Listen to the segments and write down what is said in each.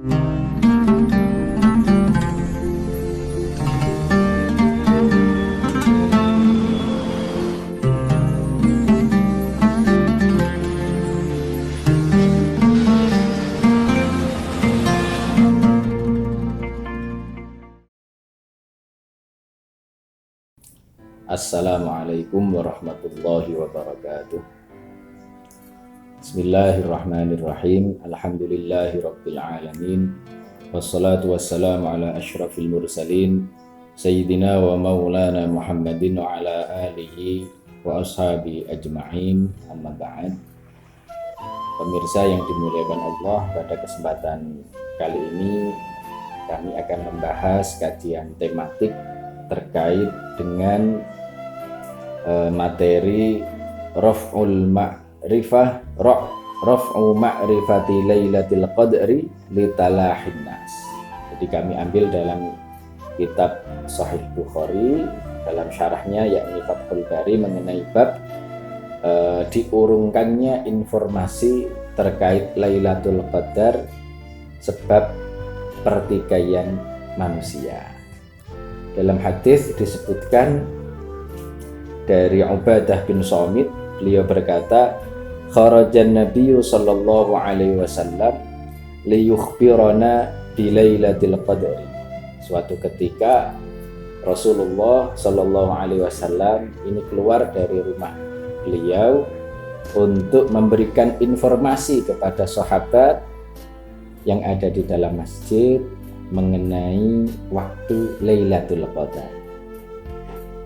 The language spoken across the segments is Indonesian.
Assalamualaikum warahmatullahi wabarakatuh. Bismillahirrahmanirrahim. Alhamdulillahi rabbil alamin. Wassalatu wassalamu ala asyrafil mursalin Sayyidina wa maulana Muhammadin wa ala alihi wa ashabi ajma'in. Amma ba'd. Pemirsa yang dimuliakan Allah, pada kesempatan kali ini kami akan membahas kajian tematik terkait dengan materi raf'ul ma'rifah raf'u ma'rifati lailatul qadri li talahin nas. Jadi kami ambil dalam kitab Sahih Bukhari dalam syarahnya yakni Fathul Bari mengenai bab diurungkannya informasi terkait Lailatul Qadar sebab pertikaian manusia. Dalam hadis disebutkan dari Ubadah bin Samit, beliau berkata, kharajan Nabiyyu sallallahu alaihi wasallam liyukhbirana bi Lailatul Qadri. Suatu ketika Rasulullah sallallahu alaihi wasallam ini keluar dari rumah beliau untuk memberikan informasi kepada sahabat yang ada di dalam masjid mengenai waktu Lailatul Qadar.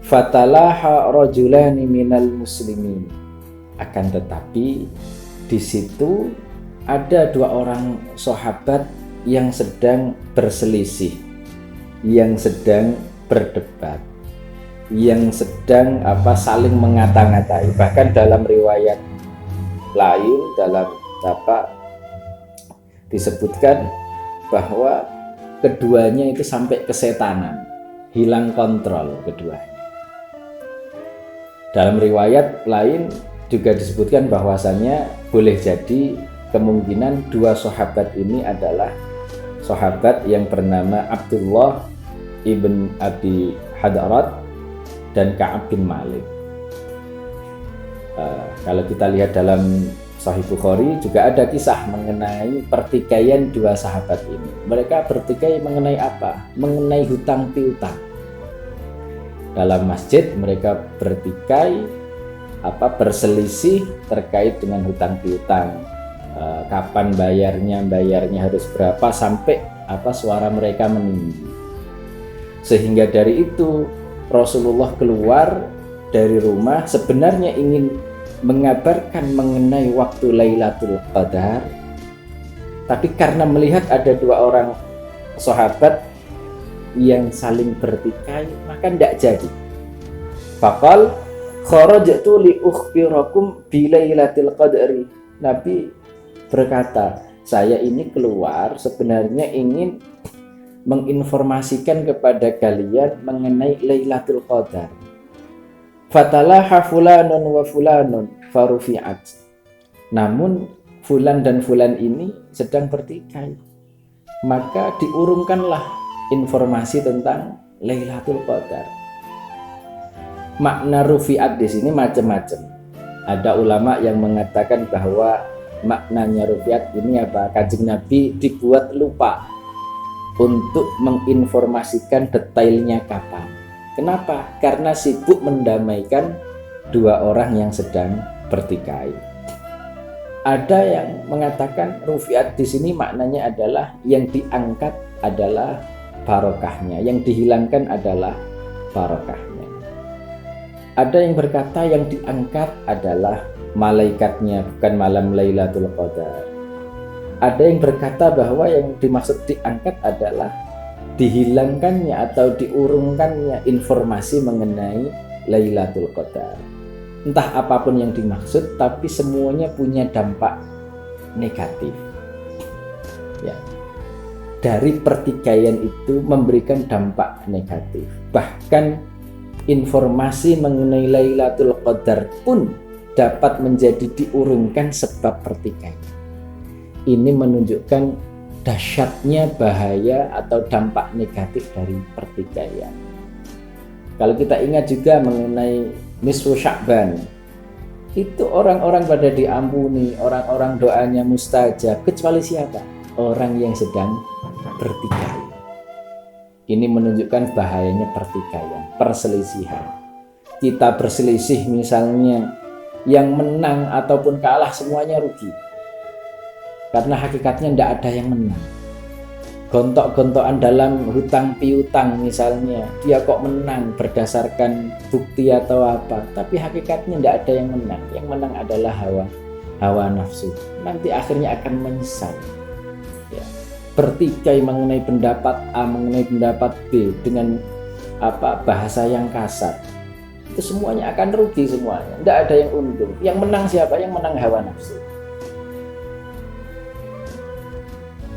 Fatalaha rajulani minal muslimin. Akan tetapi di situ ada dua orang sahabat yang sedang berselisih, yang sedang berdebat, yang sedang saling mengata-ngatai. Bahkan dalam riwayat lain dalam disebutkan bahwa keduanya itu sampai kesetanan, hilang kontrol keduanya. Dalam riwayat lain juga disebutkan bahwasanya boleh jadi kemungkinan dua sahabat ini adalah sahabat yang bernama Abdullah ibn Abi Hadrat dan Ka'ab bin Malik. Kalau kita lihat dalam Sahih Bukhari juga ada kisah mengenai pertikaian dua sahabat ini. Mereka bertikai mengenai apa? Mengenai hutang piutang. Dalam masjid mereka bertikai berselisih terkait dengan hutang piutang. Kapan bayarnya harus berapa, sampai suara mereka meninggi. Sehingga dari itu Rasulullah keluar dari rumah sebenarnya ingin mengabarkan mengenai waktu Lailatul Qadar, tapi karena melihat ada dua orang sahabat yang saling bertikai maka tidak jadi. Faqal kharajtu li ukhbirakum bi Lailatul Qadri. Nabi berkata, saya ini keluar sebenarnya ingin menginformasikan kepada kalian mengenai Lailatul Qadar. Fatalaha fulanun wa fulanun farufi'at. Namun fulan dan fulan ini sedang bertikai, maka diurungkanlah informasi tentang Lailatul Qadar. Makna rufi'at di sini macam-macam. Ada ulama yang mengatakan bahwa maknanya rufi'at ini Kanjeng Nabi dibuat lupa untuk menginformasikan detailnya kapan. Kenapa? Karena sibuk mendamaikan dua orang yang sedang bertikai. Ada yang mengatakan rufi'at di sini maknanya adalah yang diangkat adalah barokahnya, yang dihilangkan adalah barokahnya. Ada yang berkata yang diangkat adalah malaikatnya, bukan malam Lailatul Qadar. Ada yang berkata bahwa yang dimaksud diangkat adalah dihilangkannya atau diurungkannya informasi mengenai Lailatul Qadar. Entah apapun yang dimaksud, tapi semuanya punya dampak negatif. Ya. Dari pertikaian itu memberikan dampak negatif. Bahkan informasi mengenai Lailatul Qadar pun dapat menjadi diurungkan sebab pertikaian. Ini menunjukkan dahsyatnya bahaya atau dampak negatif dari pertikaian. Kalau kita ingat juga mengenai nisfu Sya'ban, itu orang-orang pada diampuni, orang-orang doanya mustajab, kecuali siapa? Orang yang sedang bertikai. Ini menunjukkan bahayanya pertikaian, perselisihan. Kita berselisih misalnya, yang menang ataupun kalah semuanya rugi. Karena hakikatnya tidak ada yang menang. Gontok-gontokan dalam hutang piutang misalnya, dia kok menang berdasarkan bukti atau apa, tapi hakikatnya tidak ada yang menang. Yang menang adalah hawa nafsu. Nanti akhirnya akan menyesal. Ya. Bertikai mengenai pendapat A, mengenai pendapat B dengan bahasa yang kasar, itu semuanya akan rugi semuanya. Tidak ada yang untung. Yang menang siapa? Yang menang hawa nafsu.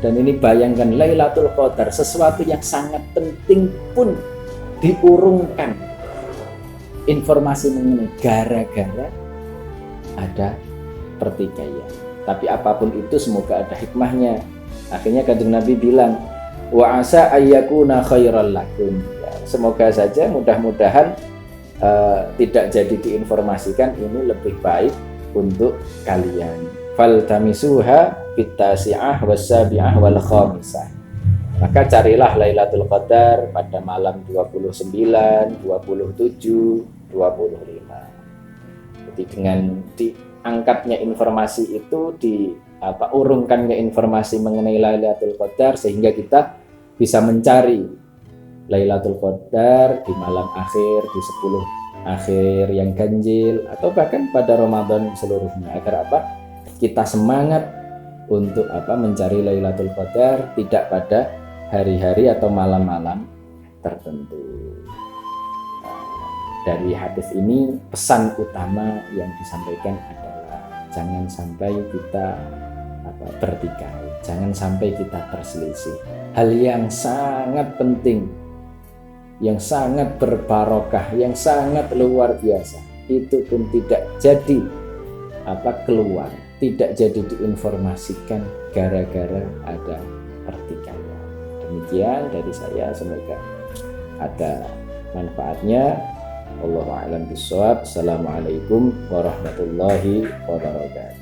Dan ini bayangkan Lailatul Qadar, sesuatu yang sangat penting pun diurungkan informasi mengenai gara-gara ada pertikaian. Tapi apapun itu semoga ada hikmahnya. Akhirnya Kanjeng Nabi bilang, wa asa ayyakuna khairal lakum. Ya, semoga saja mudah-mudahan tidak jadi diinformasikan, ini lebih baik untuk kalian. Faltamisuha bitasi'ah wasabi'ah wal khamisah. Maka carilah Lailatul Qadar pada malam 29, 27, 25. Jadi dengan diangkatnya informasi itu, urungkannya informasi mengenai Lailatul Qadar, sehingga kita bisa mencari Lailatul Qadar di malam akhir, di 10 akhir yang ganjil, atau bahkan pada Ramadan seluruhnya. Agar apa? Kita semangat untuk mencari Lailatul Qadar, tidak pada hari-hari atau malam-malam tertentu. Dari hadis ini pesan utama yang disampaikan adalah jangan sampai kita bertikai, jangan sampai kita berselisih. Hal yang sangat penting, yang sangat berbarokah, yang sangat luar biasa, itu pun tidak jadi keluar, tidak jadi diinformasikan gara-gara ada pertikaian. Demikian dari saya, semoga ada manfaatnya. Wallahu a'lam bishawab. Assalamualaikum warahmatullahi wabarakatuh.